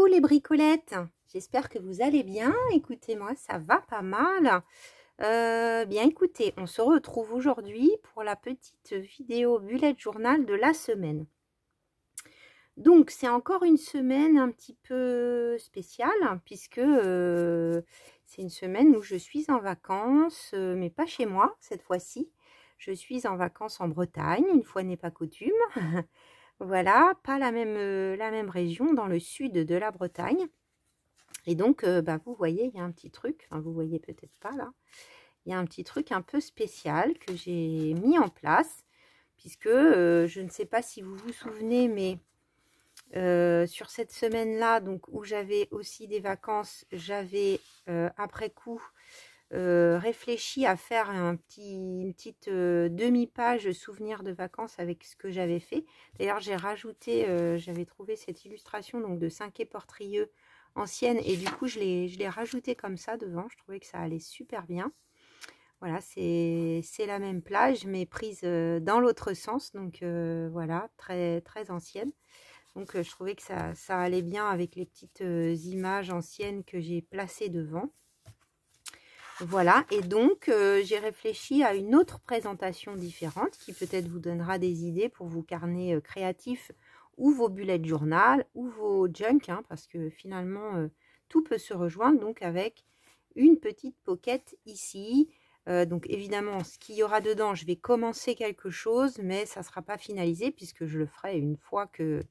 Coucou les bricolettes, j'espère que vous allez bien. Écoutez, moi ça va pas mal. Bien écoutez, on se retrouve aujourd'hui pour la petite vidéo bullet journal de la semaine. Donc c'est encore une semaine un petit peu spéciale puisque c'est une semaine où je suis en vacances, mais pas chez moi cette fois-ci. Je suis en vacances en Bretagne, une fois n'est pas coutume. Voilà, pas la même région, dans le sud de la Bretagne. Et donc, vous voyez, il y a un petit truc, enfin, vous voyez peut-être pas là, il y a un petit truc un peu spécial que j'ai mis en place, puisque je ne sais pas si vous vous souvenez, mais sur cette semaine-là, donc où j'avais aussi des vacances, j'avais après coup réfléchi à faire une petite demi-page souvenir de vacances avec ce que j'avais fait. D'ailleurs, j'ai rajouté, j'avais trouvé cette illustration donc de Cinqué Portrieux ancienne et du coup je l'ai rajouté comme ça devant. Je trouvais que ça allait super bien. Voilà, c'est la même plage mais prise dans l'autre sens, donc voilà, très ancienne. Donc je trouvais que ça allait bien avec les petites images anciennes que j'ai placées devant. Voilà, et donc j'ai réfléchi à une autre présentation différente qui peut-être vous donnera des idées pour vos carnets créatifs ou vos bullet journal ou vos junk, hein, parce que finalement tout peut se rejoindre, donc avec une petite pocket ici. Donc évidemment, ce qu'il y aura dedans, je vais commencer quelque chose, mais ça ne sera pas finalisé puisque je le ferai une fois que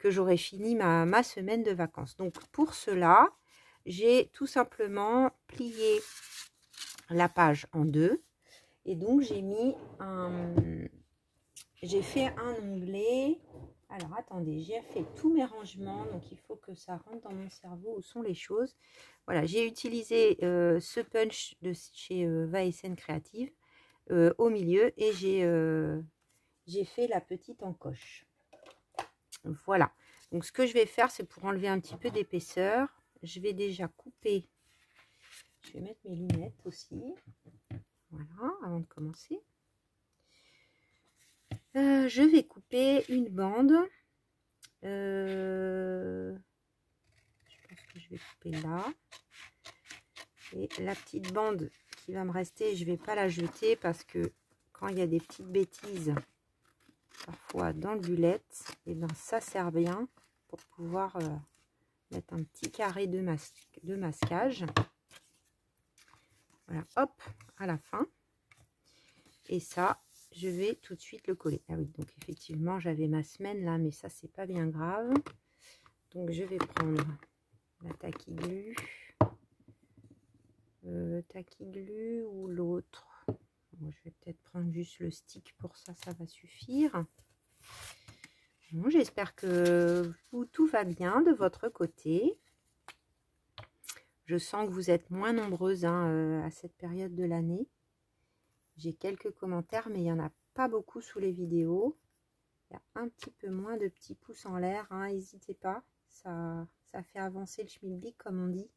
j'aurai fini ma semaine de vacances. Donc pour cela, j'ai tout simplement plié la page en deux et donc j'ai fait un onglet. Alors attendez, j'ai fait tous mes rangements, donc il faut que ça rentre dans mon cerveau où sont les choses. Voilà, j'ai utilisé ce punch de chez Vaesen Creative au milieu et j'ai fait la petite encoche. Voilà, donc ce que je vais faire, c'est pour enlever un petit peu d'épaisseur, je vais déjà couper. Je vais mettre mes lunettes aussi. Voilà, avant de commencer. Je vais couper une bande. Je pense que je vais couper là. Et la petite bande qui va me rester, je ne vais pas la jeter parce que quand il y a des petites bêtises, parfois dans le bullet, et ben ça sert bien pour pouvoir mettre un petit carré de masquage. Voilà, hop, à la fin. Et ça, je vais tout de suite le coller. Ah oui, donc effectivement, j'avais ma semaine là, mais ça, c'est pas bien grave. Donc, je vais prendre la tacky glue. Tacky glue ou l'autre. Bon, je vais peut-être prendre juste le stick pour ça, ça va suffire. Bon, j'espère que tout va bien de votre côté. Je sens que vous êtes moins nombreuses hein, à cette période de l'année. J'ai quelques commentaires, mais il n'y en a pas beaucoup sous les vidéos. Il y a un petit peu moins de petits pouces en l'air. Hein, n'hésitez pas, ça fait avancer le schmilblick, comme on dit.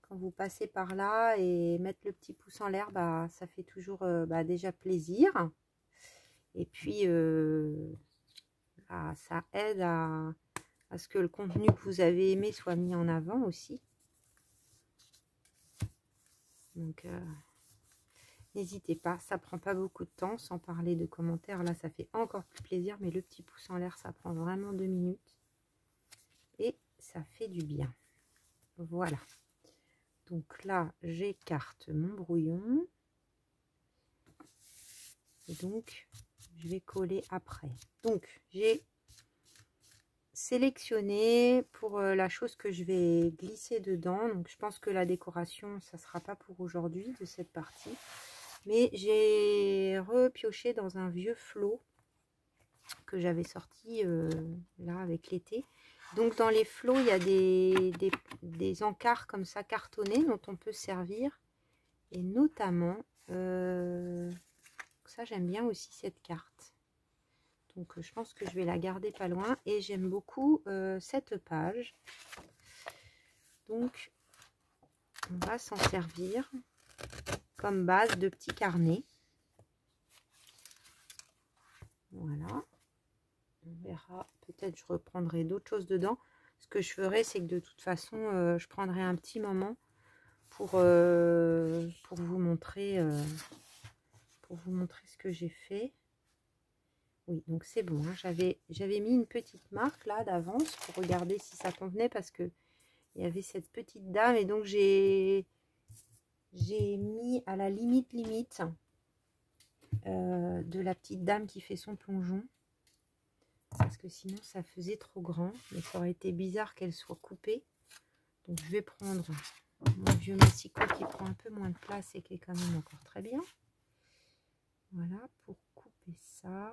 Quand vous passez par là et mettre le petit pouce en l'air, ça fait toujours déjà plaisir. Et puis, ça aide à ce que le contenu que vous avez aimé soit mis en avant aussi. Donc, n'hésitez pas, ça prend pas beaucoup de temps, sans parler de commentaires. Là, ça fait encore plus plaisir, mais le petit pouce en l'air, ça prend vraiment 2 minutes. Et ça fait du bien. Voilà. Donc là, j'écarte mon brouillon. Et donc, je vais coller après. Donc, j'ai sélectionné pour la chose que je vais glisser dedans. Donc, je pense que la décoration, ça ne sera pas pour aujourd'hui de cette partie. Mais j'ai repioché dans un vieux flot que j'avais sorti là avec l'été. Donc dans les flots, il y a des encarts comme ça cartonnés dont on peut servir. Et notamment, ça j'aime bien aussi cette carte. Donc je pense que je vais la garder pas loin. Et j'aime beaucoup cette page. Donc on va s'en servir comme base de petit carnet. Voilà. On verra, peut-être je reprendrai d'autres choses dedans. ce que je ferai, c'est que de toute façon, je prendrai un petit moment pour vous montrer ce que j'ai fait. Oui, donc c'est bon, hein. J'avais mis une petite marque là d'avance pour regarder si ça convenait, parce que il y avait cette petite dame, et donc j'ai mis à la limite de la petite dame qui fait son plongeon, parce que sinon ça faisait trop grand, mais ça aurait été bizarre qu'elle soit coupée. Donc je vais prendre mon vieux massicot qui prend un peu moins de place et qui est quand même encore très bien. Voilà, pour couper ça.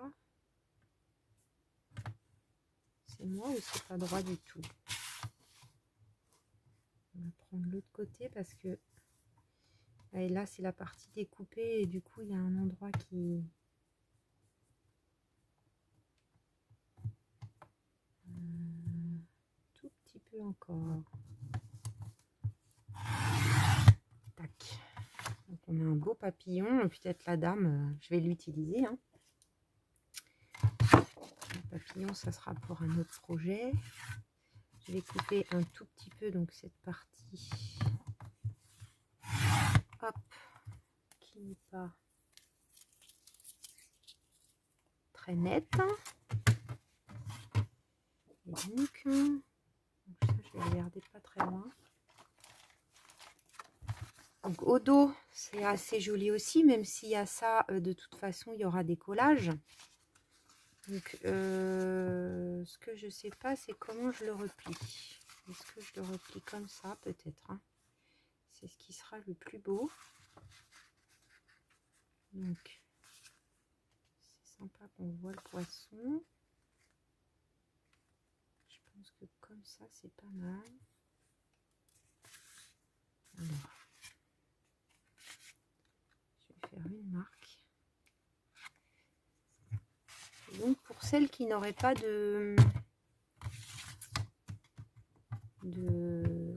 C'est moi ou c'est pas droit du tout? On va prendre l'autre côté parce que et là c'est la partie découpée, et du coup il y a un endroit qui tout petit peu encore. Tac. Donc on a un beau papillon, peut-être la dame, je vais l'utiliser, hein. Le papillon, ça sera pour un autre projet. Je vais couper un tout petit peu donc cette partie, hop, qui n'est pas très nette. Et donc ça, je vais le garder pas très loin. Donc au dos, c'est assez joli aussi, même s'il y a ça, de toute façon, il y aura des collages. Donc ce que je sais pas, c'est comment je le replie. Est-ce que je le replie comme ça, peut-être, hein? C'est ce qui sera le plus beau. Donc c'est sympa qu'on voit le poisson. Je pense que comme ça, c'est pas mal. Alors, je vais faire une marque. Et donc pour celles qui n'auraient pas de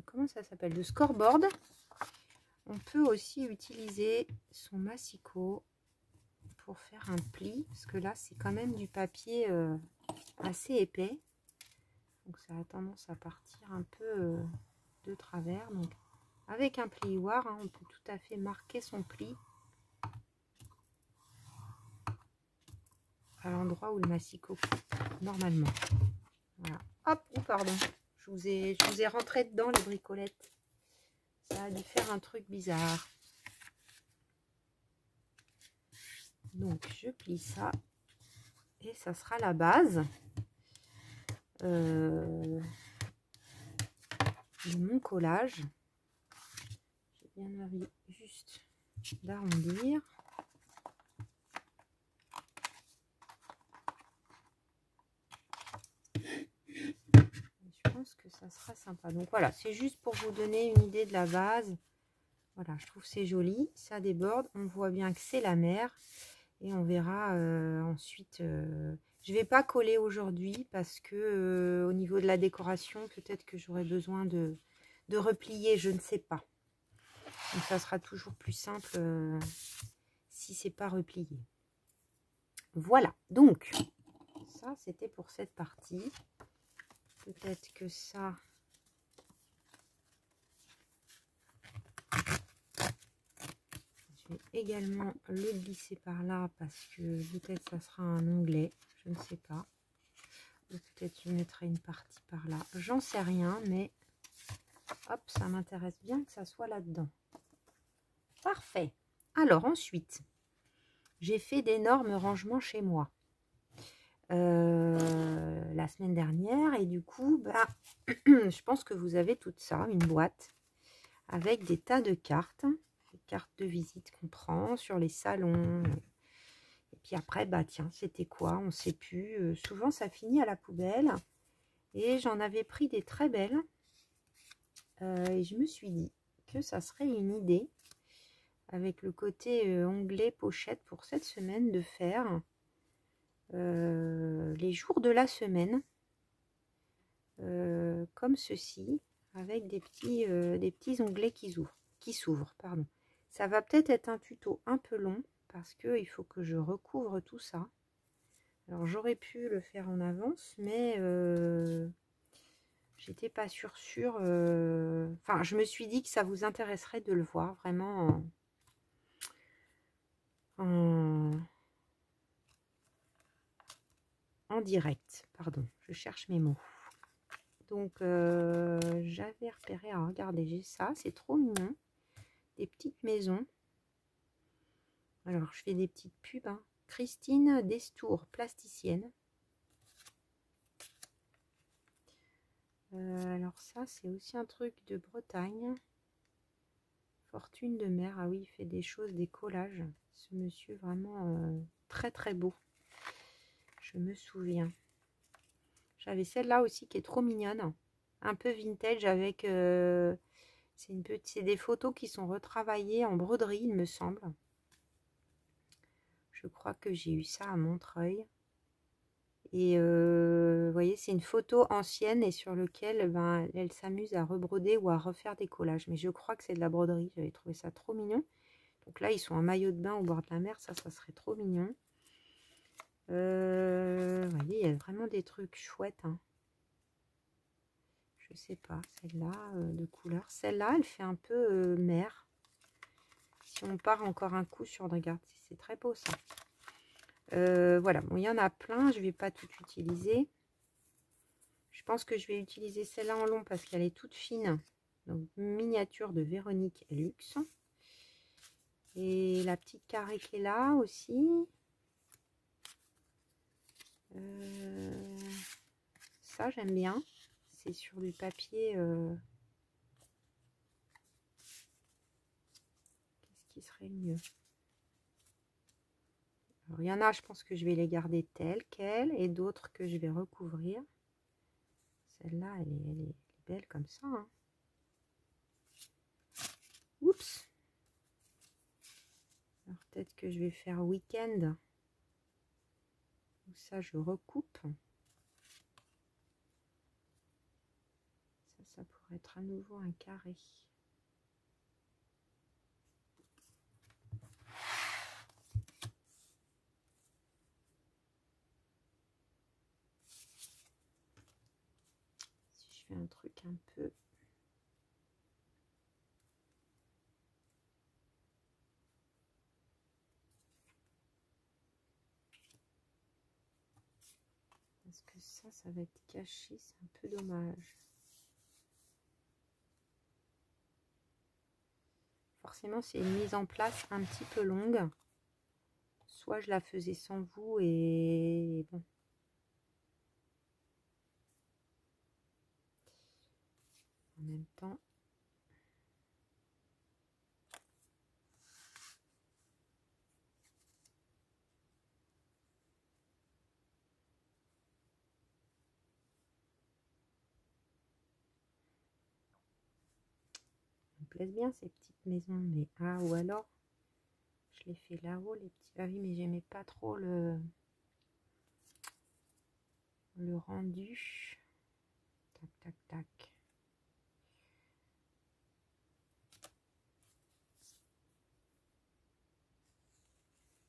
comment ça s'appelle, de scoreboard, on peut aussi utiliser son massicot pour faire un pli, parce que là c'est quand même du papier assez épais, donc ça a tendance à partir un peu de travers. Donc avec un plioir, hein, on peut tout à fait marquer son pli à l'endroit où le massicot coupe normalement. Voilà. Hop, oh, pardon, je vous ai rentré dedans les bricolettes. Ça a dû faire un truc bizarre. Donc je plie ça et ça sera la base de mon collage. J'ai bien envie juste d'arrondir. Je pense que ça sera sympa. Donc voilà, c'est juste pour vous donner une idée de la base. Voilà, je trouve c'est joli, ça déborde, on voit bien que c'est la mer, et on verra ensuite. Je vais pas coller aujourd'hui parce que au niveau de la décoration, peut-être que j'aurai besoin de replier, je ne sais pas. Donc ça sera toujours plus simple si c'est pas replié. Voilà, donc ça c'était pour cette partie. Peut-être que ça, je vais également le glisser par là parce que peut-être ça sera un onglet, je ne sais pas. Ou peut-être je mettrai une partie par là, j'en sais rien, mais hop, ça m'intéresse bien que ça soit là-dedans. Parfait. Alors ensuite, j'ai fait d'énormes rangements chez moi la semaine dernière, et du coup, bah, je pense que vous avez tout ça, une boîte avec des tas de cartes, des cartes de visite qu'on prend sur les salons. Et puis après, bah tiens, c'était quoi? On ne sait plus. Souvent, ça finit à la poubelle. Et j'en avais pris des très belles. Et je me suis dit que ça serait une idée, avec le côté onglet pochette pour cette semaine, de faire les jours de la semaine comme ceci, avec des petits onglets qui s'ouvrent, pardon. Ça va peut-être être un tuto un peu long parce que il faut que je recouvre tout ça. Alors j'aurais pu le faire en avance, mais J'étais pas sûre. Enfin, je me suis dit que ça vous intéresserait de le voir vraiment en direct. Pardon, je cherche mes mots. Donc, j'avais repéré, alors regardez, j'ai ça, c'est trop mignon. Des petites maisons. Alors, je fais des petites pubs. Hein. Christine Destour, plasticienne. Alors ça, c'est aussi un truc de Bretagne. Fortune de mer. Ah oui, il fait des choses, des collages. Ce monsieur, vraiment très très beau. Je me souviens. J'avais celle-là aussi qui est trop mignonne. Un peu vintage avec... c'est des photos qui sont retravaillées en broderie, il me semble. Je crois que j'ai eu ça à Montreuil. Et vous voyez, c'est une photo ancienne et sur lequel ben, elle s'amuse à rebroder ou à refaire des collages. Mais je crois que c'est de la broderie. J'avais trouvé ça trop mignon. Donc là, ils sont en maillot de bain au bord de la mer. Ça serait trop mignon. Vous voyez, il y a vraiment des trucs chouettes. Hein. Je sais pas, celle-là, de couleur. Celle-là, elle fait un peu mer. Si on part encore un coup sur... Regarde, c'est très beau ça. Voilà, bon, il y en a plein, je ne vais pas tout utiliser. Je pense que je vais utiliser celle-là en long parce qu'elle est toute fine. Donc, miniature de Véronique Luxe. Et la petite carrée qui est là aussi. Ça, j'aime bien. C'est sur du papier. Qu'est-ce qui serait mieux? Alors, il y en a, je pense que je vais les garder telles quelles et d'autres que je vais recouvrir. Celle-là, elle est belle comme ça. Hein. Oups! Alors, peut-être que je vais faire week-end. Ça, je recoupe. Ça pourrait être à nouveau un carré. Si je fais un truc un peu... Parce que ça va être caché, c'est un peu dommage. Forcément, c'est une mise en place un petit peu longue. Soit je la faisais sans vous et bon. En même temps. Elles me plaisent bien ces petites maisons. Mais ah, ou alors, je les fais là-haut, les petits. Ah oui, mais j'aimais pas trop le rendu. Tac, tac, tac.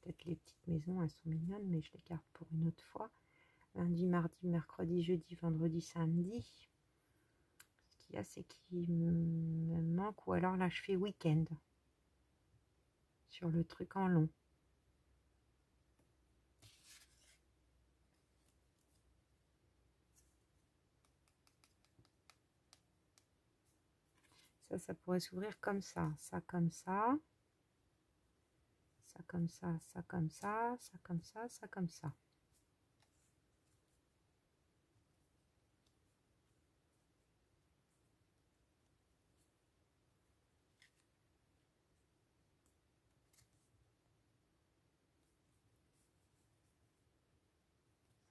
Peut-être les petites maisons, elles sont mignonnes, mais je les garde pour une autre fois. Lundi, mardi, mercredi, jeudi, vendredi, samedi. Ce qu'il y a, c'est qu'il me manque. Ou alors là, je fais week-end. Sur le truc en long. Ça pourrait s'ouvrir comme ça. Ça comme ça. Ça comme ça, ça comme ça, ça comme ça, ça comme ça.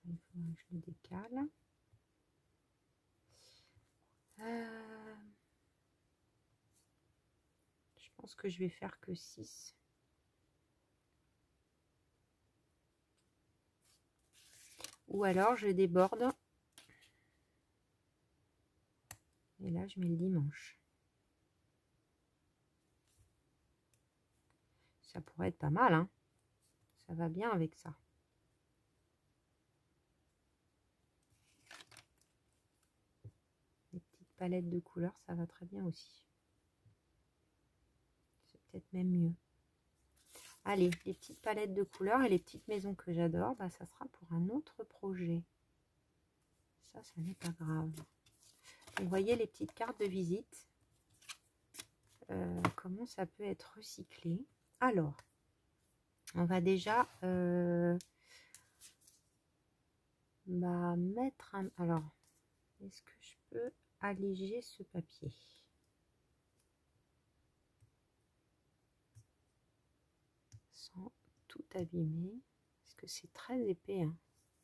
Il faudrait que je le décale. Je pense que je vais faire que 6. Ou alors je déborde. Et là, je mets le dimanche. Ça pourrait être pas mal, hein. Ça va bien avec ça. palette de couleurs, ça va très bien aussi. C'est peut-être même mieux. Allez, les petites palettes de couleurs et les petites maisons que j'adore, bah, ça sera pour un autre projet. Ça n'est pas grave. Vous voyez les petites cartes de visite, comment ça peut être recyclé. Alors, on va déjà mettre un... Alors, est-ce que je peux alléger ce papier sans tout abîmer? Parce que c'est très épais, hein.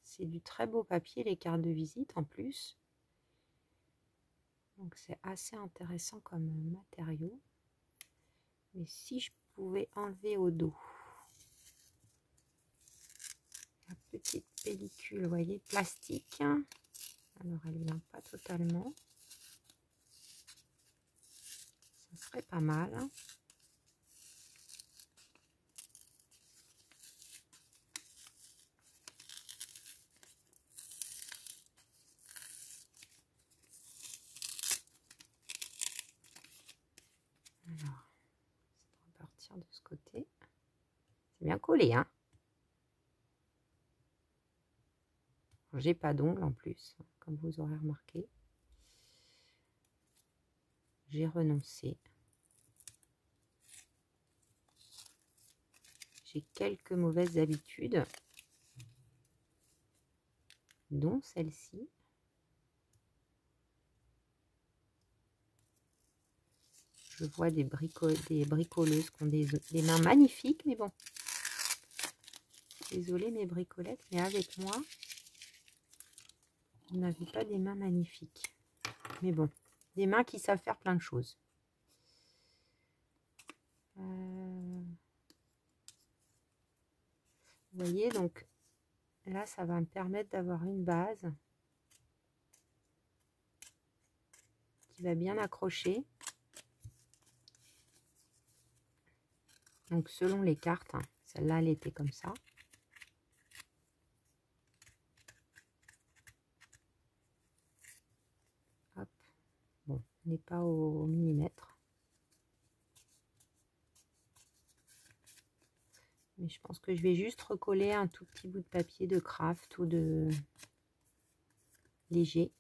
C'est du très beau papier, les cartes de visite en plus. Donc c'est assez intéressant comme matériau. Mais si je pouvais enlever au dos la petite pellicule, vous voyez, plastique. Alors elle vient pas totalement. Ça serait pas mal. Alors, on va partir de ce côté. C'est bien collé, hein. J'ai pas d'ongles en plus, comme vous aurez remarqué. J'ai renoncé. J'ai quelques mauvaises habitudes, dont celle-ci. Je vois des bricoleuses qui ont des mains magnifiques, mais bon. Désolée mes bricolettes, mais avec moi, vous n'avez pas des mains magnifiques. Mais bon, des mains qui savent faire plein de choses. Vous voyez, donc là, ça va me permettre d'avoir une base qui va bien accrocher. Donc selon les cartes, hein, celle-là, elle était comme ça. Hop. Bon, on n'est pas au millimètre. Mais je pense que je vais juste recoller un tout petit bout de papier de craft ou de léger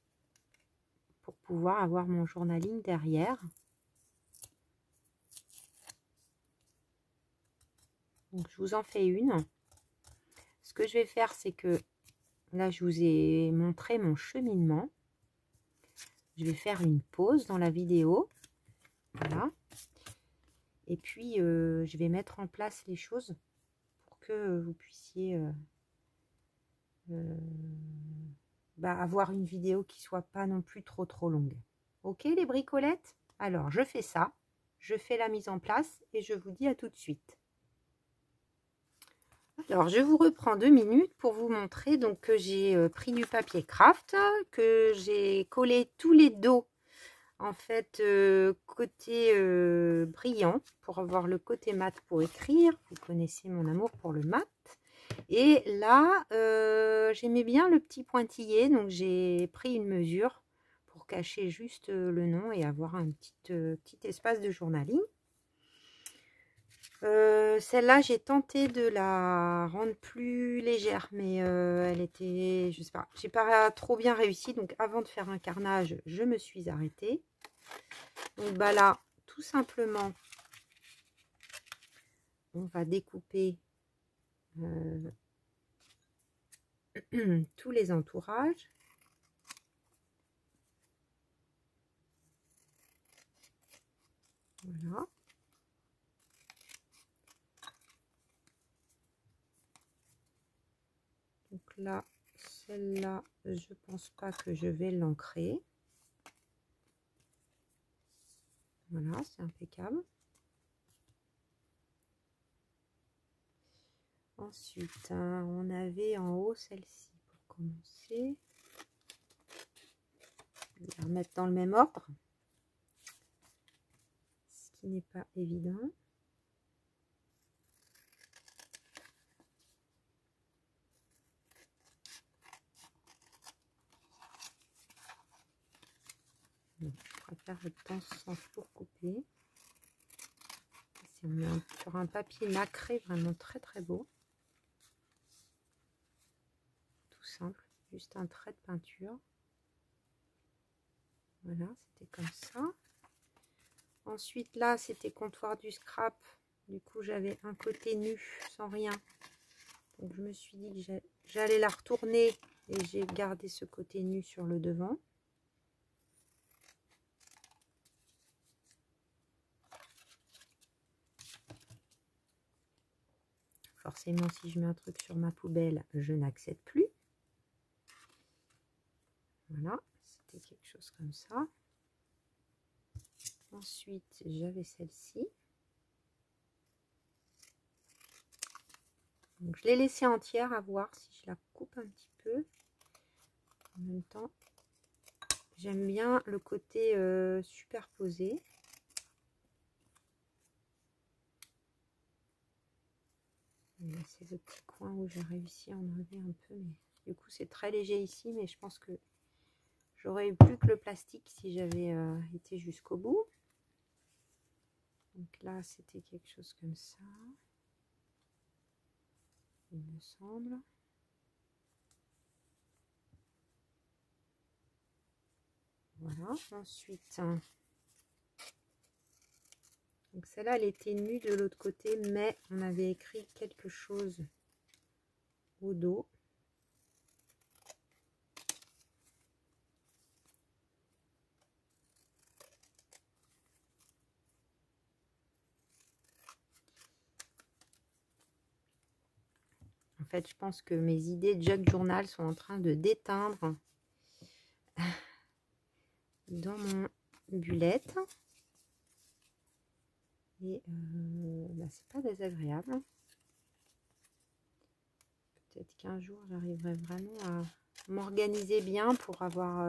pour pouvoir avoir mon journaling derrière. Donc je vous en fais une. Ce que je vais faire, c'est que là, je vous ai montré mon cheminement. Je vais faire une pause dans la vidéo. Voilà. Et puis, je vais mettre en place les choses pour que vous puissiez avoir une vidéo qui soit pas non plus trop longue. Ok, les bricolettes? Alors, je fais ça. Je fais la mise en place et je vous dis à tout de suite. Alors, je vous reprends 2 minutes pour vous montrer donc que j'ai pris du papier craft, que j'ai collé tous les dos en fait côté brillant pour avoir le côté mat pour écrire. Vous connaissez mon amour pour le mat. Et là, j'aimais bien le petit pointillé, donc j'ai pris une mesure pour cacher juste le nom et avoir un petit espace de journaling. Celle-là, j'ai tenté de la rendre plus légère, mais elle était, je sais pas, j'ai pas trop bien réussi. Donc, avant de faire un carnage, je me suis arrêtée. Donc, bah là, tout simplement, on va découper tous les entourages. Voilà. Donc là, celle-là, je pense pas que je vais l'ancrer. Voilà, c'est impeccable. Ensuite, on avait en haut celle-ci pour commencer. Je vais la remettre dans le même ordre, ce qui n'est pas évident. préfère être dans ce sens pour couper. On met sur un papier nacré vraiment très très beau. Tout simple, juste un trait de peinture. Voilà, c'était comme ça. Ensuite là, c'était comptoir du scrap. Du coup, j'avais un côté nu, sans rien. Donc je me suis dit que j'allais la retourner et j'ai gardé ce côté nu sur le devant. Forcément, si je mets un truc sur ma poubelle, je n'accepte plus. Voilà, c'était quelque chose comme ça. Ensuite, j'avais celle-ci. Donc, je l'ai laissée entière à voir si je la coupe un petit peu. En même temps, j'aime bien le côté superposé. C'est le petit coin où j'ai réussi à enlever un peu. Mais du coup, c'est très léger ici, mais je pense que j'aurais eu plus que le plastique si j'avais été jusqu'au bout. Donc là, c'était quelque chose comme ça, il me semble. Voilà, ensuite, donc celle-là, elle était nue de l'autre côté, mais on avait écrit quelque chose au dos. En fait, je pense que mes idées de junk journal sont en train de déteindre dans mon bullette. Et bah, c'est pas désagréable. Peut-être qu'un jour, j'arriverai vraiment à m'organiser bien pour avoir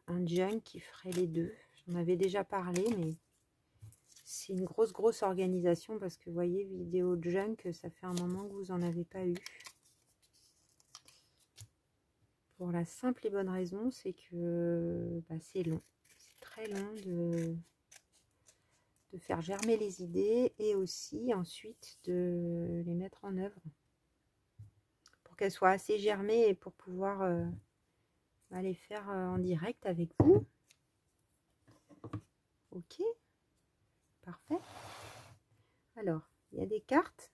un junk qui ferait les deux. J'en avais déjà parlé, mais c'est une grosse organisation parce que vous voyez, vidéo de junk, ça fait un moment que vous n'en avez pas eu. Pour la simple et bonne raison, c'est que bah, c'est long. C'est très long de faire germer les idées et aussi ensuite de les mettre en œuvre pour qu'elles soient assez germées et pour pouvoir les faire en direct avec vous. Ok, parfait. Alors, il y a des cartes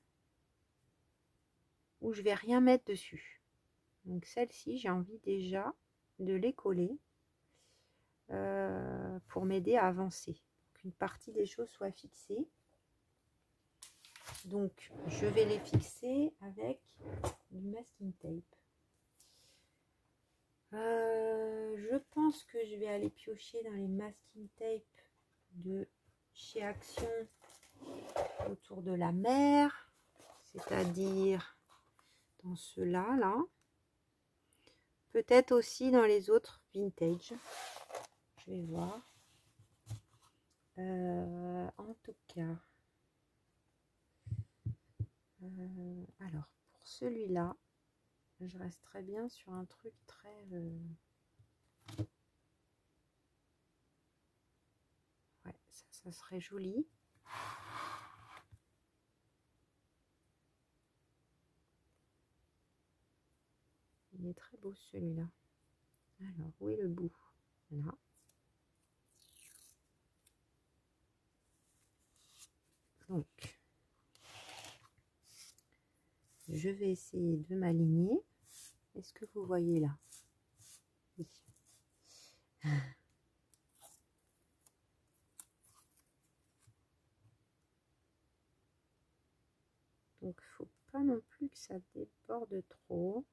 où je vais rien mettre dessus. Donc celle-ci, j'ai envie déjà de les coller pour m'aider à avancer. Qu'une partie des choses soit fixée. Donc je vais les fixer avec du masking tape. Je pense que je vais aller piocher dans les masking tape de chez Action autour de la mer, c'est-à-dire dans ceux-là, là. Peut-être aussi dans les autres vintage. Je vais voir. En tout cas, alors pour celui-là, je resterai bien sur un truc très... ouais, ça serait joli. Il est très beau celui-là. Alors, où est le bout? Là. Donc, je vais essayer de m'aligner. Est-ce que vous voyez là? Oui. Donc, il ne faut pas non plus que ça déborde trop.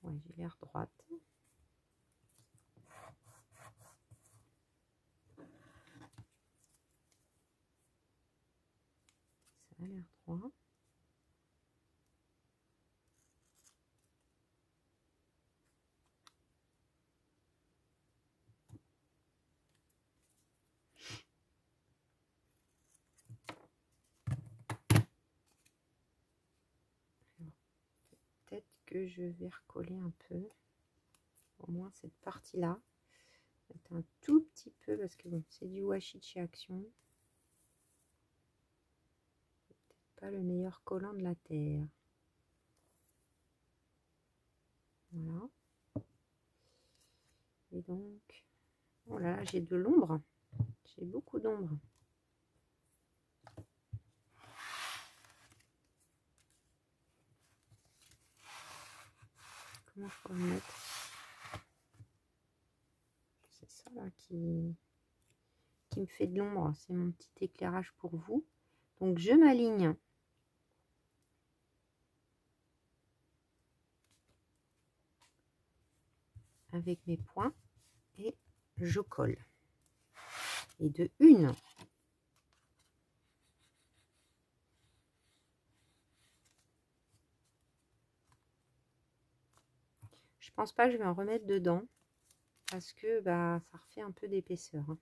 Ouais, j'ai l'air droite. Ça a l'air droit. Peut-être que je vais recoller un peu. moins cette partie-là. Un tout petit peu, parce que bon, c'est du washi de chez Action. Peut-être pas le meilleur collant de la terre. Voilà. Et donc, oh là là, j'ai de l'ombre. J'ai beaucoup d'ombre. Comment je peux le mettre? C'est ça là qui me fait de l'ombre. C'est mon petit éclairage pour vous. Donc je m'aligne avec mes points et je colle. Et de une. Je pense pas que je vais en remettre dedans parce que bah ça refait un peu d'épaisseur. Hein.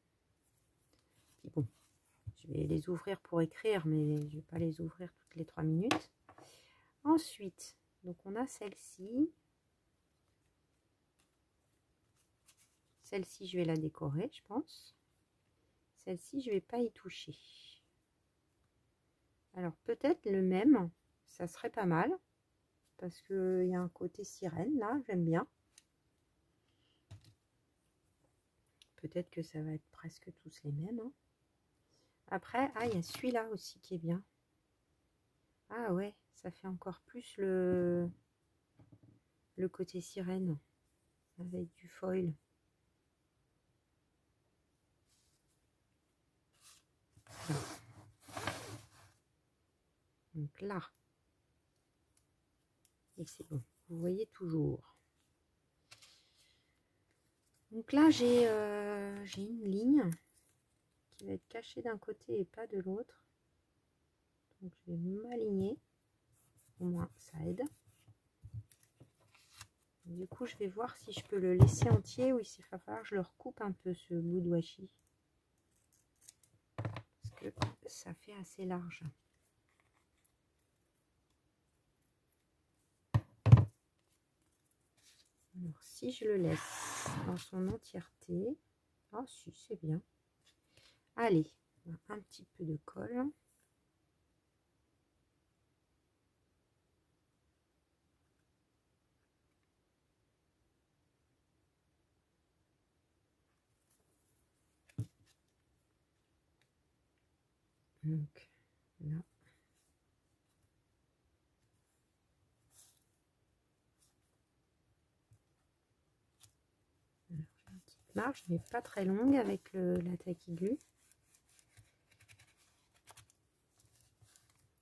Puis bon, je vais les ouvrir pour écrire, mais je vais pas les ouvrir toutes les 3 minutes. Ensuite, donc on a celle-ci. Celle-ci, je vais la décorer, je pense. Celle-ci, je vais pas y toucher. Alors peut-être le même, ça serait pas mal. Parce qu'il y a un côté sirène là, j'aime bien. Peut-être que ça va être presque tous les mêmes. Hein. Après, ah, il y a celui-là aussi qui est bien. Ah ouais, ça fait encore plus le côté sirène avec du foil. Donc là, et c'est bon, vous voyez toujours. Donc là, j'ai une ligne qui va être cachée d'un côté et pas de l'autre. Donc je vais m'aligner, au moins ça aide. Du coup, je vais voir si je peux le laisser entier ou s'il va falloir que je le recoupe un peu ce bout de washi. Parce que ça fait assez large. Alors, si je le laisse dans son entièreté, ah si, c'est bien. Allez, un petit peu de colle. Donc là. Alors, j'ai une petite marge, mais pas très longue avec la tacky glue.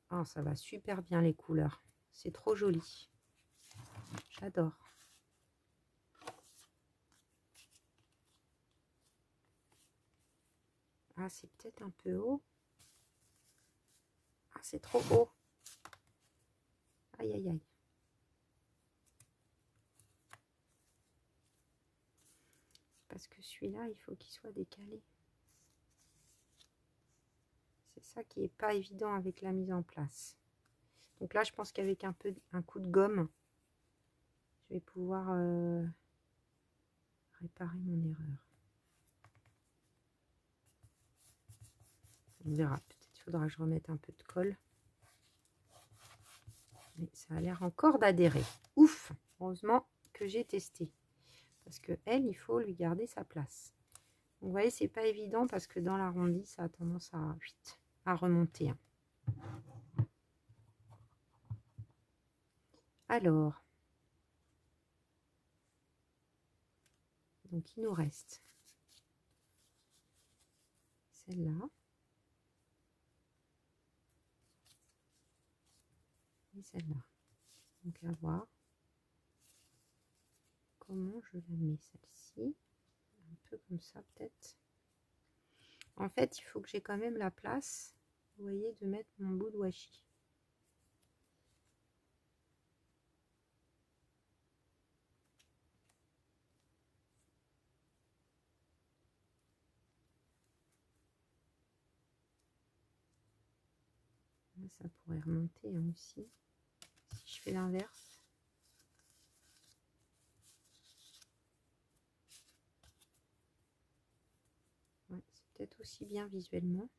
Oh, ça va super bien les couleurs. C'est trop joli. J'adore. Ah, c'est peut-être un peu haut. Ah, c'est trop haut. Aïe, aïe, aïe. Parce que celui-là, il faut qu'il soit décalé. C'est ça qui est pas évident avec la mise en place. Donc là, je pense qu'avec un coup de gomme, je vais pouvoir réparer mon erreur. On verra. Peut-être qu'il faudra que je remette un peu de colle. Mais ça a l'air encore d'adhérer. Ouf! Heureusement que j'ai testé. Parce que elle, il faut lui garder sa place. Donc, vous voyez, c'est pas évident parce que dans l'arrondi, ça a tendance à remonter. Hein. Alors, donc il nous reste celle-là et celle-là. Donc à voir comment je la mets celle-ci. Un peu comme ça peut-être. En fait, il faut que j'ai quand même la place, vous voyez, de mettre mon bout de washi. Là, ça pourrait remonter hein, aussi. Si je fais l'inverse. peut-être aussi bien visuellement.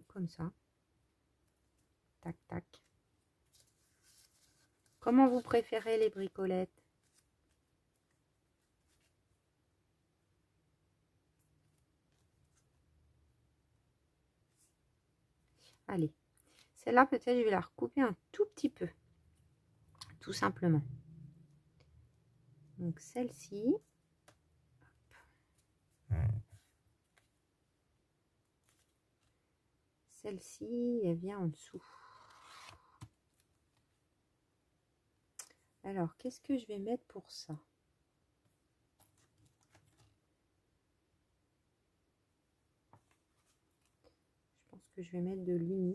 Comme ça. Tac, tac. Comment vous préférez les bricolettes? Allez, celle-là, peut-être, je vais la recouper un tout petit peu. Tout simplement. Donc, celle-ci. Celle-ci, elle vient en dessous. Alors, qu'est-ce que je vais mettre pour ça? Je pense que je vais mettre de l'uni.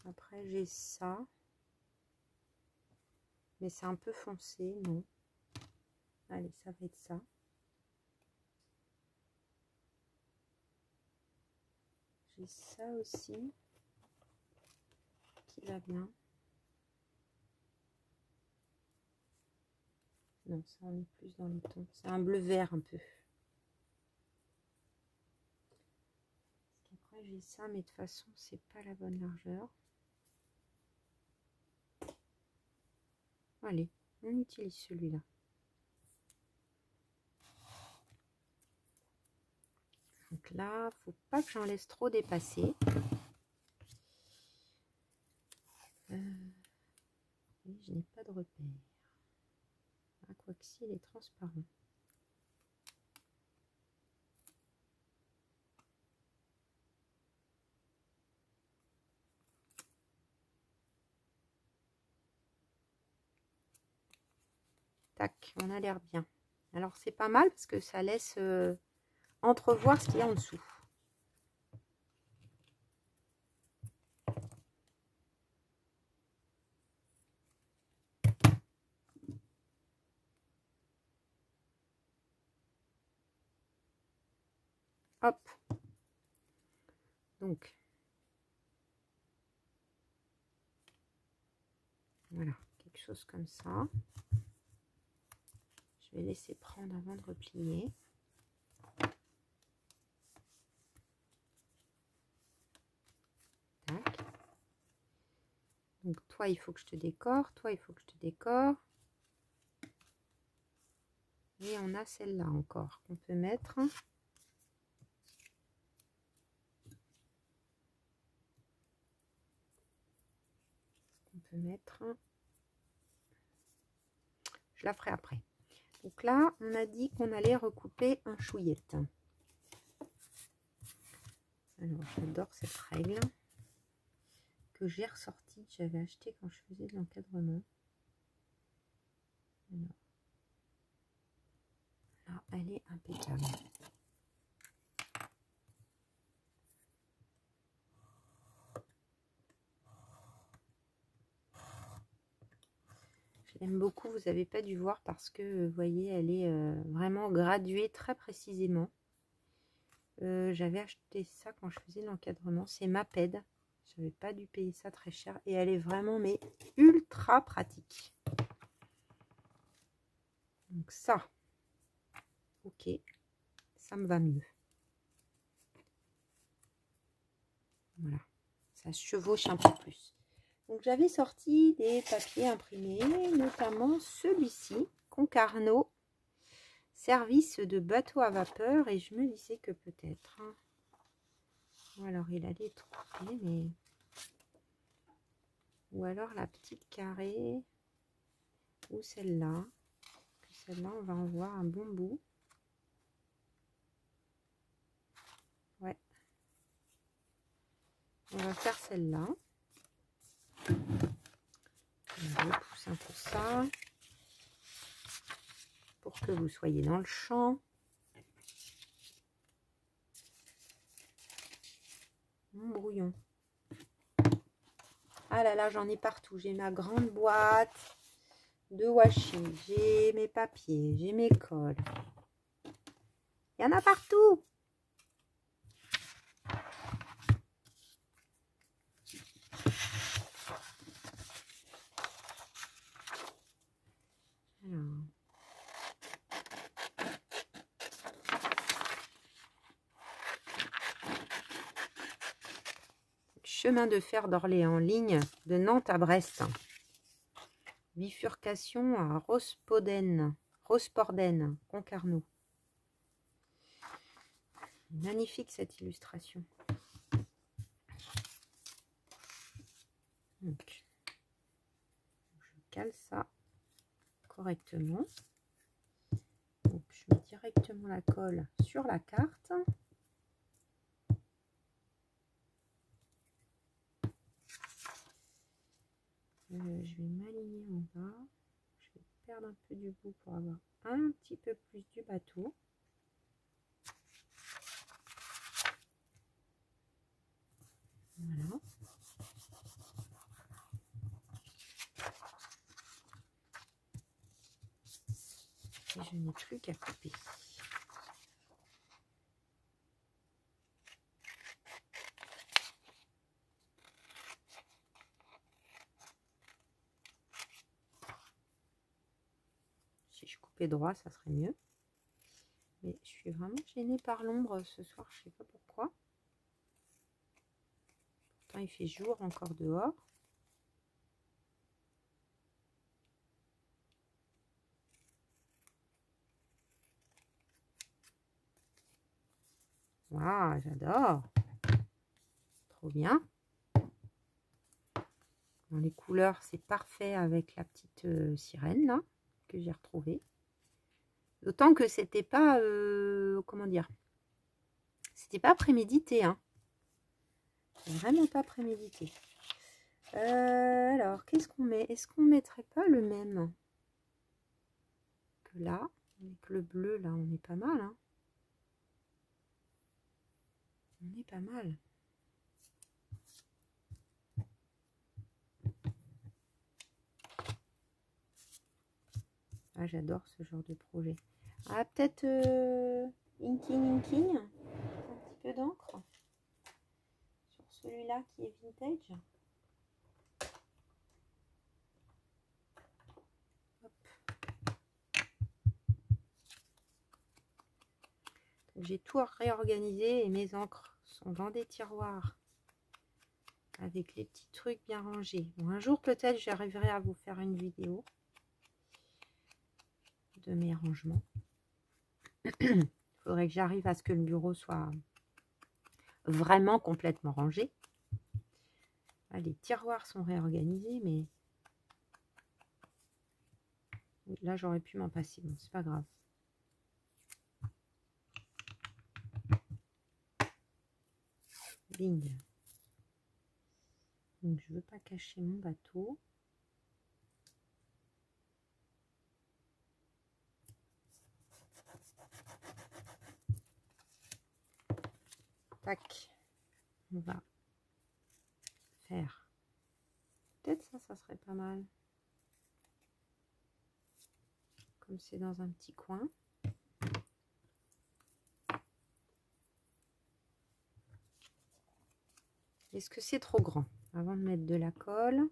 Après, j'ai ça. Mais c'est un peu foncé, non? Allez, ça va être ça. J'ai ça aussi. Qui va bien. Non, ça on est plus dans le ton. C'est un bleu vert un peu. Parce qu'après j'ai ça, mais de toute façon c'est pas la bonne largeur. Allez, on utilise celui-là. Donc là, faut pas que j'en laisse trop dépasser. Je n'ai pas de repère. Ah, quoi que si, il est transparent. Tac, on a l'air bien. Alors c'est pas mal parce que ça laisse entrevoir ce qu'il y a en dessous. Hop. Donc, voilà, quelque chose comme ça. Je vais laisser prendre avant de replier. Tac. Donc, toi, il faut que je te décore. Toi, il faut que je te décore. Et on a celle-là encore qu'on peut mettre. Je la ferai après. Donc là, on a dit qu'on allait recouper un chouillette. Alors, j'adore cette règle que j'ai ressortie, que j'avais acheté quand je faisais de l'encadrement. Là, elle est impeccable. Je l'aime beaucoup, vous n'avez pas dû voir parce que, vous voyez, elle est vraiment graduée très précisément. J'avais acheté ça quand je faisais l'encadrement. C'est Maped. Je n'avais pas dû payer ça très cher. Et elle est vraiment, mais ultra pratique. Donc ça, ok, ça me va mieux. Voilà, ça chevauche un peu plus. Donc j'avais sorti des papiers imprimés, notamment celui-ci, Concarneau, service de bateau à vapeur. Et je me disais que peut-être, ou alors il allait être coupé, mais... Ou alors la petite carrée, ou celle-là. Celle-là, on va en voir un bon bout. Ouais. On va faire celle-là. Je pousse un peu ça. Pour que vous soyez dans le champ. Mon brouillon. Ah là là, j'en ai partout. J'ai ma grande boîte de washi. J'ai mes papiers. J'ai mes colles. Il y en a partout. chemin de fer d'Orléans, ligne de Nantes à Brest. Bifurcation à Rosporden, Concarneau. Magnifique cette illustration. Donc, je cale ça correctement. Donc, je mets directement la colle sur la carte. Je vais m'aligner en bas. Je vais perdre un peu du bout pour avoir un petit peu plus du bateau. Voilà. Et je n'ai plus qu'à couper. Si je coupais droit, ça serait mieux. Mais je suis vraiment gênée par l'ombre ce soir, je ne sais pas pourquoi. Pourtant, il fait jour encore dehors. Waouh, j'adore. Trop bien. Dans les couleurs, c'est parfait avec la petite sirène là que j'ai retrouvée. D'autant que c'était pas, comment dire, c'était pas prémédité, hein. Vraiment pas prémédité. Alors, qu'est-ce qu'on met? Est-ce qu'on mettrait pas le même que là? Avec le bleu, là, on est pas mal, hein. On est pas mal. Ah, j'adore ce genre de projet. Ah, peut-être inking, un petit peu d'encre sur celui-là qui est vintage. J'ai tout réorganisé et mes encres sont dans des tiroirs avec les petits trucs bien rangés. Bon, un jour peut-être j'arriverai à vous faire une vidéo de mes rangements. Il faudrait que j'arrive à ce que le bureau soit vraiment complètement rangé. Ah, les tiroirs sont réorganisés, mais là j'aurais pu m'en passer. Bon, c'est pas grave. Bing. Donc je veux pas cacher mon bateau. Tac. On va faire. Peut-être ça serait pas mal. Comme c'est dans un petit coin. Est-ce que c'est trop grand? Avant de mettre de la colle,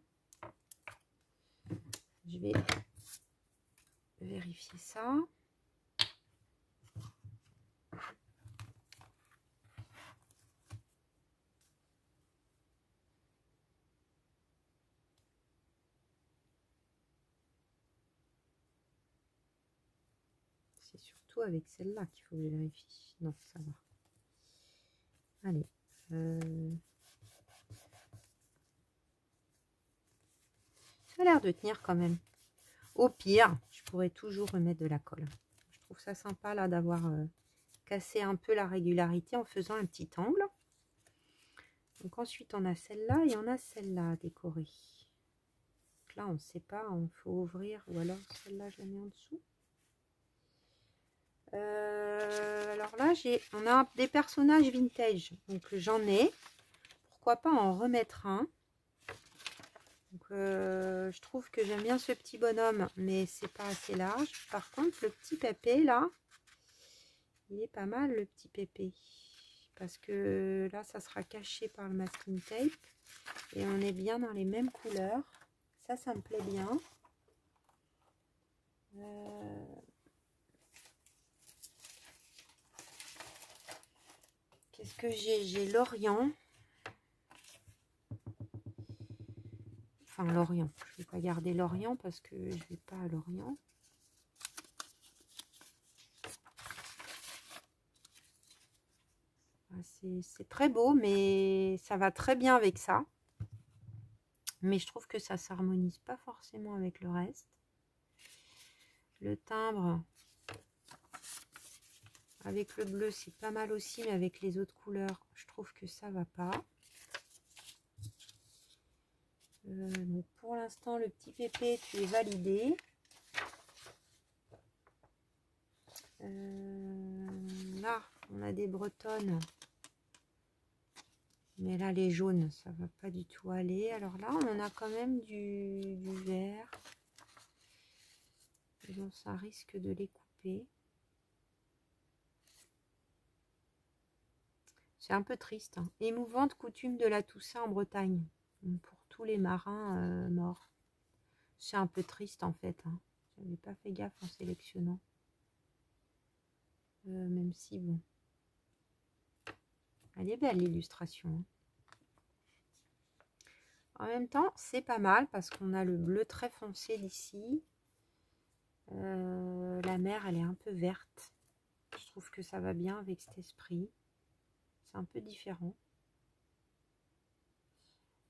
je vais vérifier ça. C'est surtout avec celle-là qu'il faut que je vérifie. Non, ça va. Allez. Ça a l'air de tenir quand même. Au pire, je pourrais toujours remettre de la colle. Je trouve ça sympa là d'avoir cassé un peu la régularité en faisant un petit angle. Donc ensuite on a celle-là et on a celle-là décorée. Donc là on ne sait pas, il faut ouvrir ou alors celle-là je la mets en dessous. Alors là on a des personnages vintage, donc j'en ai. Pourquoi pas en remettre un. Donc, je trouve que j'aime bien ce petit bonhomme, mais c'est pas assez large. Par contre, le petit pépé là, il est pas mal le petit pépé. Parce que là, ça sera caché par le masking tape. Et on est bien dans les mêmes couleurs. Ça me plaît bien. Qu'est-ce que j'ai? J'ai l'Orient. Enfin, l'Orient. Je ne vais pas garder l'Orient parce que je ne vais pas à l'Orient. C'est très beau, mais ça va très bien avec ça. Mais je trouve que ça ne s'harmonise pas forcément avec le reste. Le timbre, avec le bleu, c'est pas mal aussi, mais avec les autres couleurs, je trouve que ça va pas. Donc pour l'instant, le petit pépé, tu es validé. Là, on a des bretonnes. Mais là, les jaunes, ça va pas du tout aller. Alors là, on a quand même du vert. Donc ça risque de les couper. C'est un peu triste. Hein. Émouvante coutume de la Toussaint en Bretagne. Pour tous les marins morts. C'est un peu triste en fait. Hein. J'avais pas fait gaffe en sélectionnant. Même si bon. Elle est belle l'illustration. Hein. En même temps, c'est pas mal parce qu'on a le bleu très foncé d'ici. La mer, elle est un peu verte. Je trouve que ça va bien avec cet esprit. C'est un peu différent.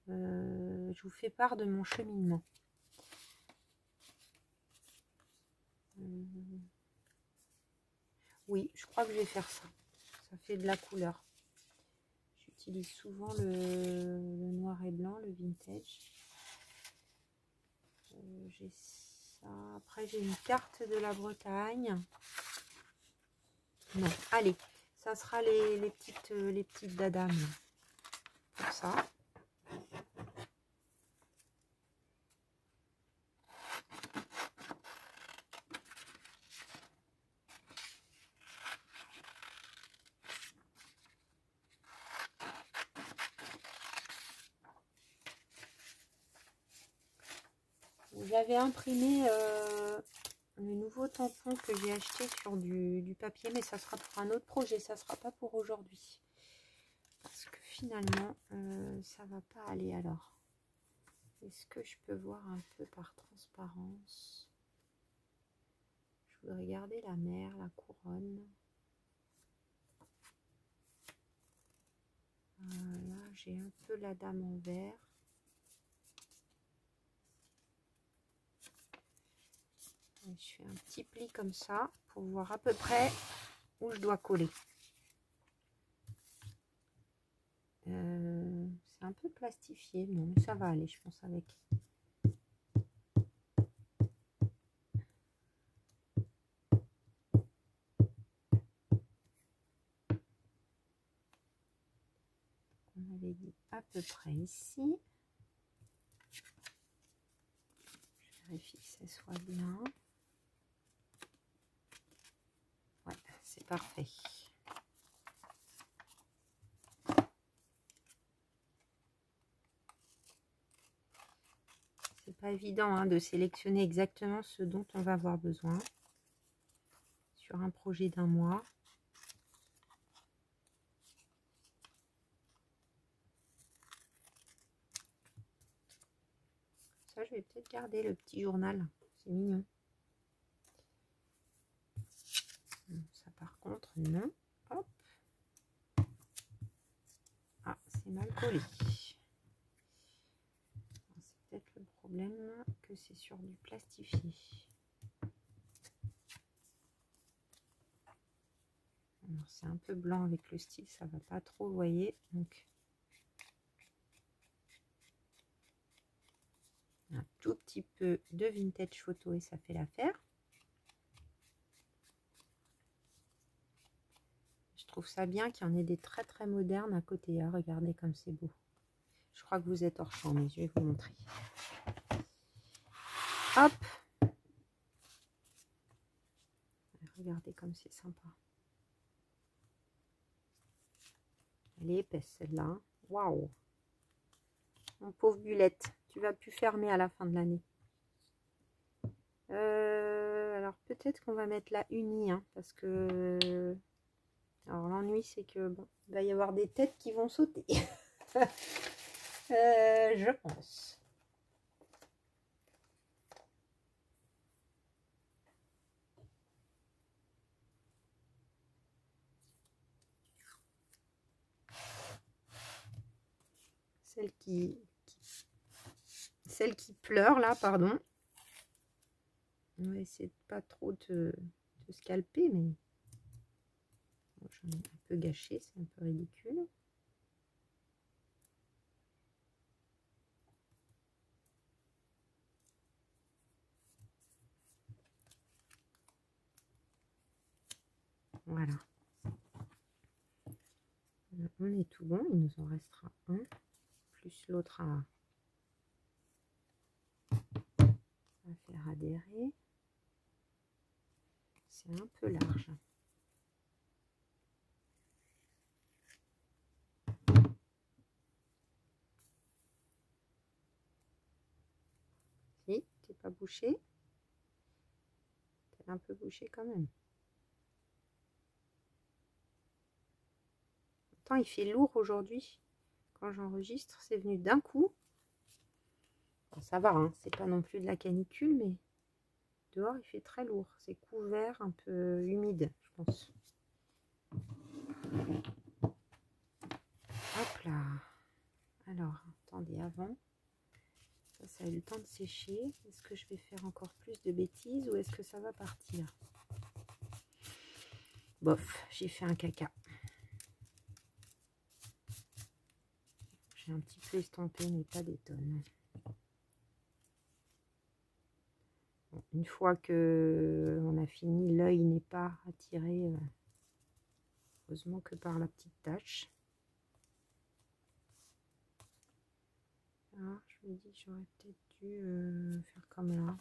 Je vous fais part de mon cheminement. Oui, je crois que je vais faire ça. Ça fait de la couleur. J'utilise souvent le noir et blanc, le vintage. J'ai ça. Après, j'ai une carte de la Bretagne. Non, allez, ça sera les petites dadames. Pour ça. J'avais imprimé le nouveau tampon que j'ai acheté sur du papier, mais ça sera pour un autre projet, ça sera pas pour aujourd'hui. Parce que finalement, ça va pas aller alors. Est-ce que je peux voir un peu par transparence? Je voudrais garder la mer, la couronne. Là, j'ai un peu la dame en vert. Je fais un petit pli comme ça pour voir à peu près où je dois coller. C'est un peu plastifié, non, mais ça va aller, je pense, avec. On avait dit à peu près ici. Je vérifie que ça soit bien. Ouais, c'est parfait. C'est pas évident hein, de sélectionner exactement ce dont on va avoir besoin sur un projet d'un mois. Ça, je vais peut-être garder le petit journal. C'est mignon. Ça, par contre, non. Hop. Ah, c'est mal collé. C'est peut-être le problème que c'est sur du plastifié. C'est un peu blanc avec le style, ça va pas trop, vous voyez. Donc, un tout petit peu de vintage photo et ça fait l'affaire. Je trouve ça bien qu'il y en ait des très très modernes à côté. Hein. Regardez comme c'est beau. Je crois que vous êtes hors champ, mais je vais vous montrer. Hop. Regardez comme c'est sympa. Elle est épaisse celle-là. Waouh. Mon pauvre Bulette, tu vas plus fermer à la fin de l'année. Alors peut-être qu'on va mettre la unie, hein, parce que... Alors l'ennui c'est que bon, il va y avoir des têtes qui vont sauter. Je pense. celle qui pleure là, pardon. On va essayer de pas trop te scalper, mais j'en ai un peu gâché, c'est un peu ridicule. Voilà. On est tout bon, il nous en restera un, plus l'autre à faire adhérer. C'est un peu large. Si, t'es pas bouché. T'es un peu bouché quand même. Pourtant, il fait lourd aujourd'hui. Quand j'enregistre, c'est venu d'un coup. Bon, ça va, hein, c'est pas non plus de la canicule, mais dehors, il fait très lourd. C'est couvert, un peu humide, je pense. Hop là. Alors, attendez, avant, ça a eu le temps de sécher. Est-ce que je vais faire encore plus de bêtises ou est-ce que ça va partir? Bof, j'ai fait un caca. J'ai un petit peu estompé, mais pas des tonnes. Bon, une fois que on a fini, l'œil n'est pas attiré, heureusement que par la petite tache. Ah, je me dis que j'aurais peut-être dû faire comme là.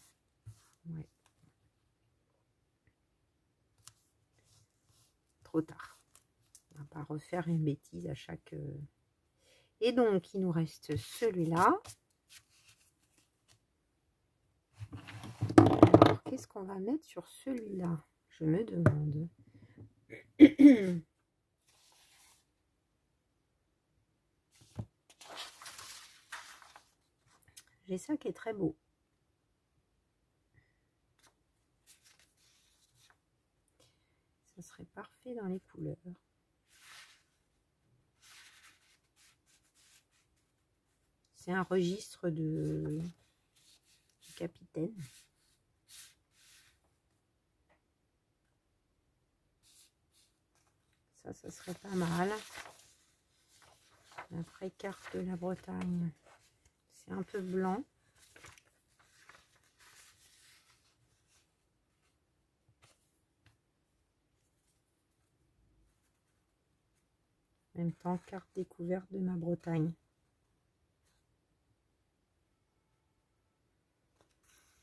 Ouais. Trop tard. On va pas refaire une bêtise à chaque... Et donc, il nous reste celui-là. Alors, qu'est-ce qu'on va mettre sur celui-là? Je me demande. J'ai ça qui est très beau. Ça serait parfait dans les couleurs. C'est un registre du capitaine. Ça serait pas mal. La vraie carte de la Bretagne, c'est un peu blanc. En même temps, carte découverte de ma Bretagne.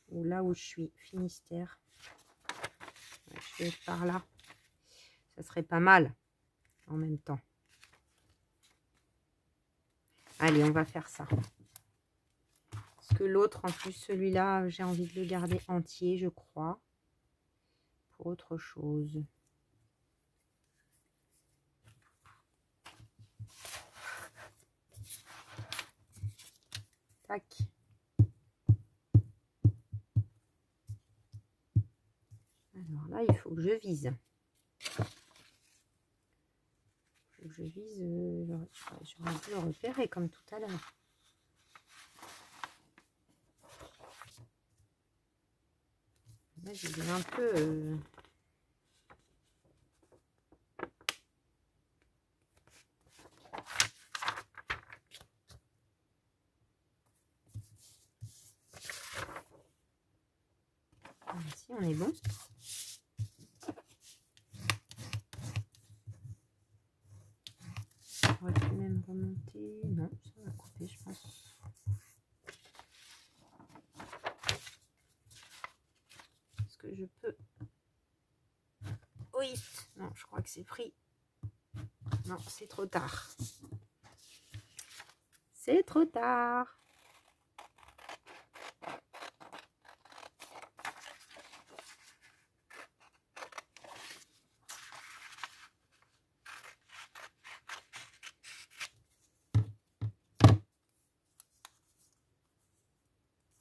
Ou là où je suis, Finistère. Ouais, je vais être par là. Ça serait pas mal en même temps. Allez, on va faire ça. Parce que l'autre, en plus, celui-là, j'ai envie de le garder entier, je crois. Pour autre chose. Tac. Alors là, il faut que je vise. Il faut que je vise. J'aurais dû le repérer comme tout à l'heure. Là, je vais un peu... Ici, on est bon. J'aurais pu même remonter. Non, ça va couper, je pense. Est-ce que je peux... Oui. Non, je crois que c'est pris. Non, c'est trop tard. C'est trop tard.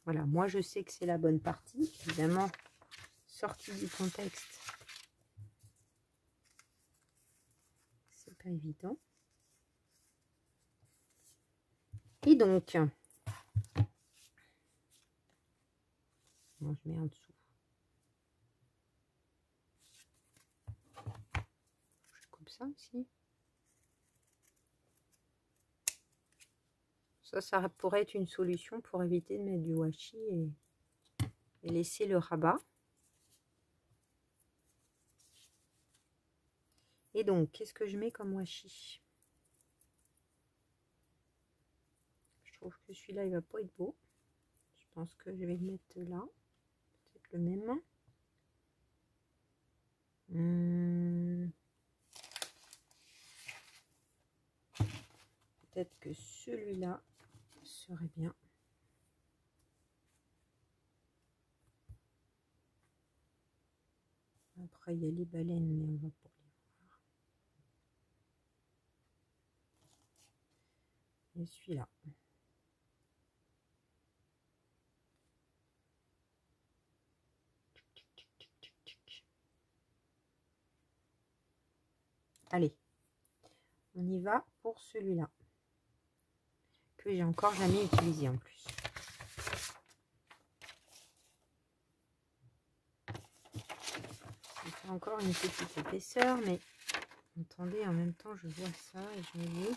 Voilà, moi je sais que c'est la bonne partie, évidemment, sortie du contexte. C'est pas évident. Et donc, bon, je mets en dessous. Comme ça aussi. Ça pourrait être une solution pour éviter de mettre du washi et laisser le rabat. Et donc, qu'est-ce que je mets comme washi? Je trouve que celui-là, il va pas être beau. Je pense que je vais le mettre là. Peut-être le même. Peut-être que celui-là serait bien. Après, il y a les baleines, mais on va pas les voir. Et celui-là. Allez, on y va pour celui-là. Que j'ai encore jamais utilisé en plus. Il fait encore une petite épaisseur, mais attendez, en même temps, je vois ça et je me dis...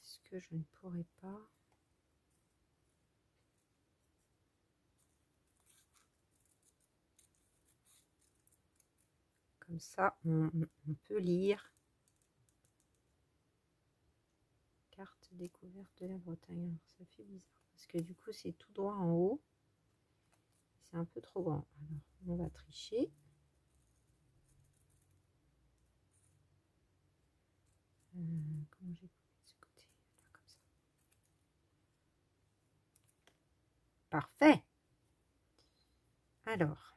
Est-ce que je ne pourrais pas... Comme ça, on peut lire. Carte découverte de la Bretagne. Alors, ça fait bizarre parce que du coup, c'est tout droit en haut. C'est un peu trop grand. Alors, on va tricher. Comment j'ai coupé de ce côté? Là, comme ça. Parfait. Alors,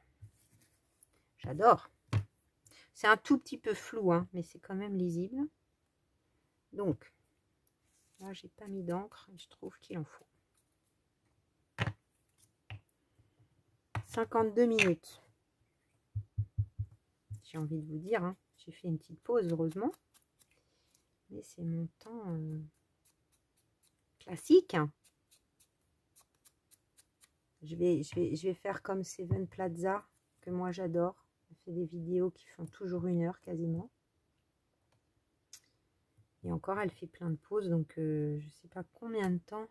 j'adore. C'est un tout petit peu flou, hein, mais c'est quand même lisible. Donc, là, j'ai pas mis d'encre et je trouve qu'il en faut. 52 minutes. J'ai envie de vous dire, hein, j'ai fait une petite pause, heureusement. Mais c'est mon temps classique. Je vais faire comme Seven Plaza, que moi j'adore. Elle fait des vidéos qui font toujours 1 heure quasiment. Et encore, elle fait plein de pauses, donc je ne sais pas combien de temps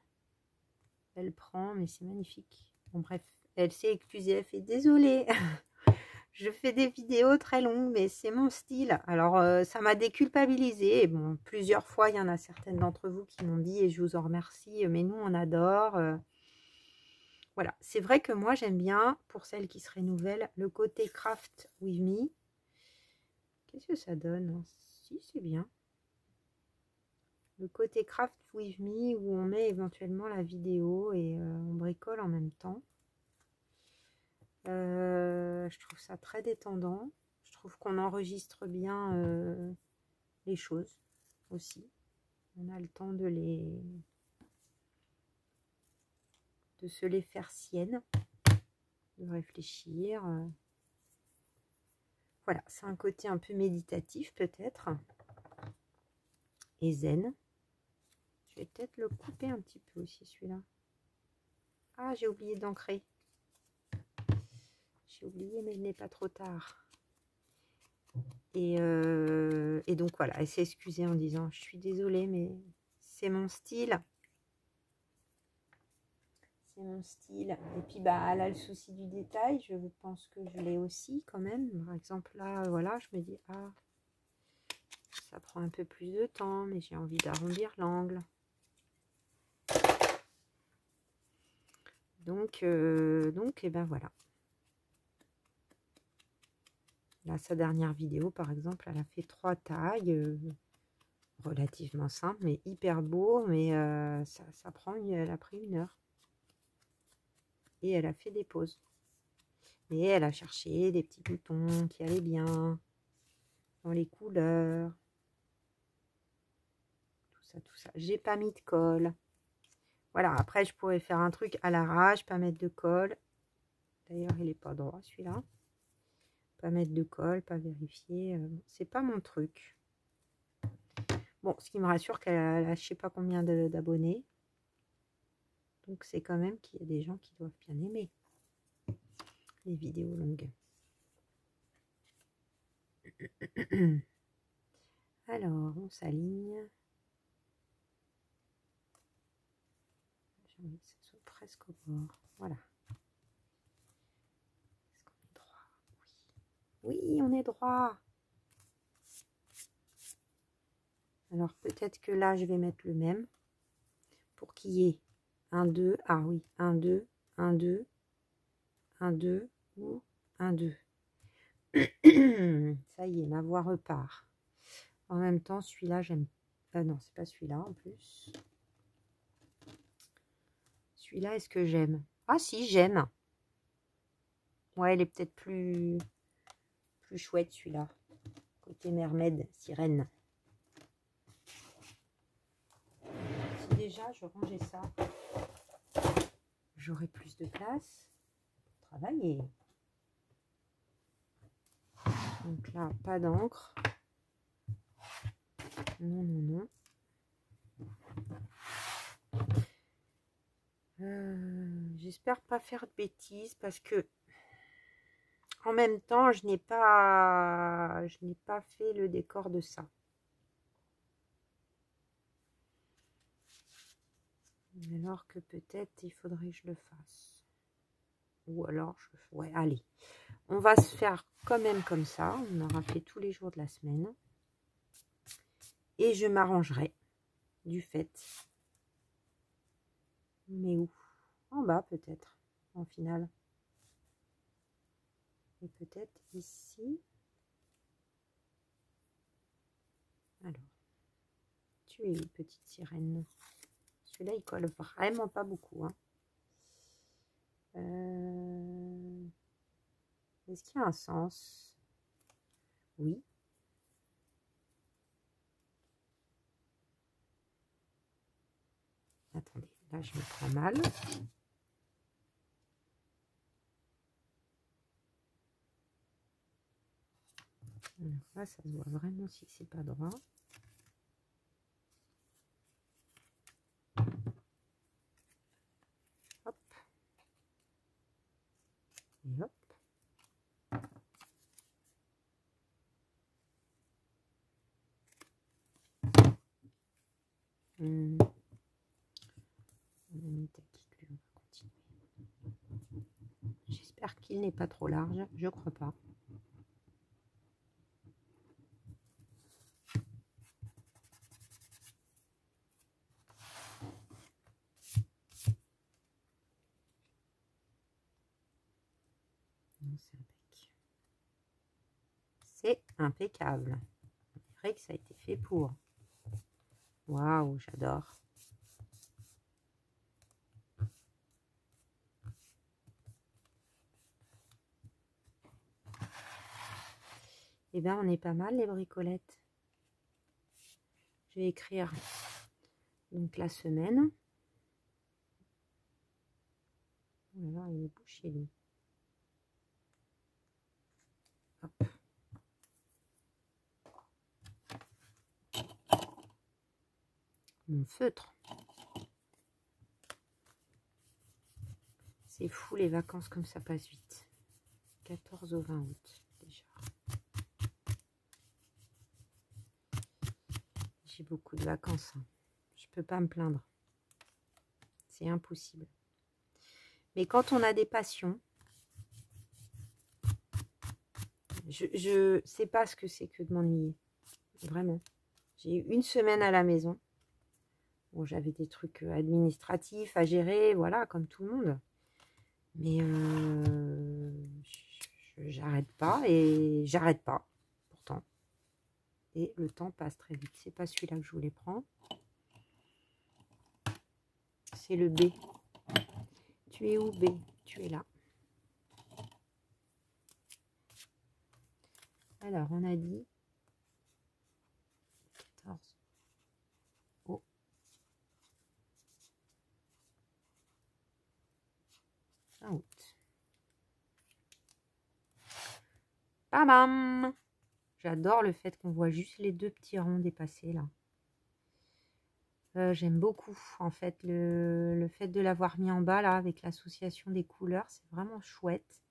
elle prend, mais c'est magnifique. Bon bref, elle s'est excusée, elle fait désolée. Je fais des vidéos très longues, mais c'est mon style. Alors, ça m'a déculpabilisée. Bon, plusieurs fois, il y en a certaines d'entre vous qui m'ont dit, et je vous en remercie, mais nous, on adore. Voilà, c'est vrai que moi, j'aime bien, pour celles qui seraient nouvelles, le côté Craft With Me. Qu'est-ce que ça donne? Si, c'est bien. Le côté Craft With Me, où on met éventuellement la vidéo et on bricole en même temps. Je trouve ça très détendant. Je trouve qu'on enregistre bien les choses aussi. On a le temps de se les faire siennes, de réfléchir. Voilà, c'est un côté un peu méditatif peut-être. Et zen. Je vais peut-être le couper un petit peu aussi celui-là. Ah, j'ai oublié d'ancrer. J'ai oublié, mais il n'est pas trop tard. Et donc voilà, elle s'est excusée en disant, je suis désolée, mais c'est mon style. C'est mon style. Et puis, bah, elle a le souci du détail. Je pense que je l'ai aussi quand même. Par exemple, là, voilà, je me dis, ah, ça prend un peu plus de temps, mais j'ai envie d'arrondir l'angle. Donc, et ben voilà. Là, sa dernière vidéo, par exemple, elle a fait 3 tailles, relativement simples, mais hyper beau. Mais ça prend, elle a pris 1 heure. Et elle a fait des pauses. Et elle a cherché des petits boutons qui allaient bien, dans les couleurs. Tout ça. J'ai pas mis de colle. Voilà, après, je pourrais faire un truc à l'arrache, pas mettre de colle. D'ailleurs, il n'est pas droit celui-là. Pas mettre de colle, pas vérifier. C'est pas mon truc. Bon, ce qui me rassure qu'elle a je sais pas combien d'abonnés. Donc c'est quand même qu'il y a des gens qui doivent bien aimer les vidéos longues. Alors, on s'aligne. J'ai envie que ça soit presque au bord. Voilà. Est-ce qu'on est droit? Oui. Oui, on est droit. Alors peut-être que là, je vais mettre le même pour qu'il y ait un 2. Ah oui, un 2, un 2, un 2 ou un 2. Ça y est, ma voix repart. En même temps, celui-là, j'aime. Non, c'est pas celui-là en plus. Celui-là, est-ce que j'aime? Ah si, j'aime. Ouais, elle est peut-être plus chouette celui-là. Côté mermaid, sirène. Si déjà je rangeais ça, j'aurais plus de place pour travailler. Donc là, pas d'encre. Non, non, non. J'espère pas faire de bêtises parce que en même temps, je n'ai pas fait le décor de ça. Alors que peut-être il faudrait que je le fasse. Ou alors, ouais, allez. On va se faire quand même comme ça. On aura fait tous les jours de la semaine. Et je m'arrangerai du fait. Mais où? En bas peut-être, en finale. Et peut-être ici. Alors, tu es une petite sirène. Celui-là, il colle vraiment pas beaucoup. Hein. Est-ce qu'il y a un sens? Oui. Attendez, là, je me prends mal. Alors là, ça se voit vraiment si c'est pas droit. Hop. Et hop. On a mis on va continuer. J'espère qu'il n'est pas trop large, je crois pas. C'est impeccable. C'est vrai que ça a été fait pour. Waouh, j'adore. Eh bien, on est pas mal les bricolettes. Je vais écrire donc la semaine. Voilà, il est bouché lui. Hop. Mon feutre. C'est fou les vacances comme ça passe vite. 14 au 20 août déjà. J'ai beaucoup de vacances. Hein. Je peux pas me plaindre. C'est impossible. Mais quand on a des passions, je sais pas ce que c'est que de m'ennuyer. Vraiment. J'ai eu une semaine à la maison. Bon, j'avais des trucs administratifs à gérer, voilà, comme tout le monde. Mais j'arrête pas et j'arrête pas, pourtant. Et le temps passe très vite. C'est pas celui-là que je voulais prendre. C'est le B. Tu es où, B? Tu es là. Alors, on a dit 14 au 20 août. Bam! J'adore le fait qu'on voit juste les deux petits ronds dépasser là. J'aime beaucoup en fait le fait de l'avoir mis en bas là avec l'association des couleurs, c'est vraiment chouette.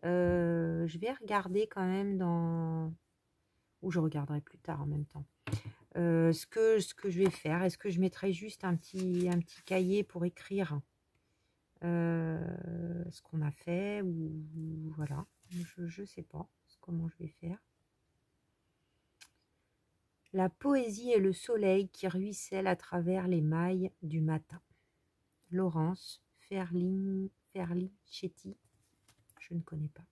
Je vais regarder quand même dans... ou je regarderai plus tard en même temps. Ce que je vais faire, est-ce que je mettrai juste un petit cahier pour écrire ce qu'on a fait ou voilà, je sais pas comment je vais faire. La poésie est le soleil qui ruisselle à travers les mailles du matin. Laurence Ferlicetti, je ne connais pas.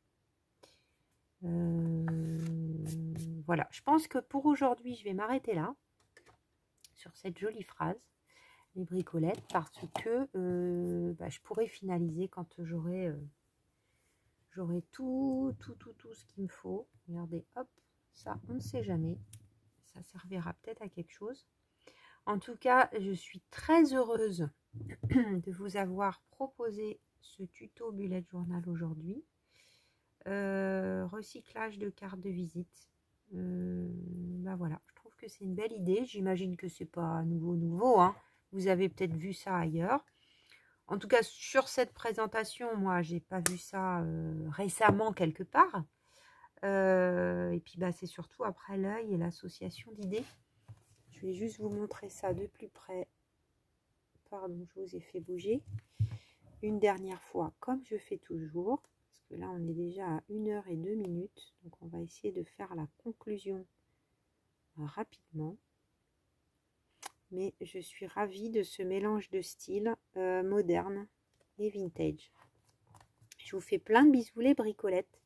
Voilà, je pense que pour aujourd'hui, je vais m'arrêter là, sur cette jolie phrase, les bricolettes, parce que je pourrais finaliser quand j'aurai tout ce qu'il me faut. Regardez, hop, ça, on ne sait jamais. Ça servira peut-être à quelque chose. En tout cas, je suis très heureuse de vous avoir proposé ce tuto bullet journal aujourd'hui. Recyclage de cartes de visite. Voilà, je trouve que c'est une belle idée. J'imagine que c'est pas nouveau, hein. Vous avez peut-être vu ça ailleurs. En tout cas, sur cette présentation, moi, j'ai pas vu ça récemment quelque part. Et puis, c'est surtout après l'œil et l'association d'idées. Je vais juste vous montrer ça de plus près. Pardon, je vous ai fait bouger. Une dernière fois, comme je fais toujours. Parce que là, on est déjà à 1h02. Donc, on va essayer de faire la conclusion rapidement. Mais je suis ravie de ce mélange de styles moderne et vintage. Je vous fais plein de bisous les bricolettes.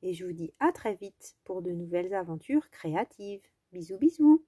Et je vous dis à très vite pour de nouvelles aventures créatives. Bisous, bisous!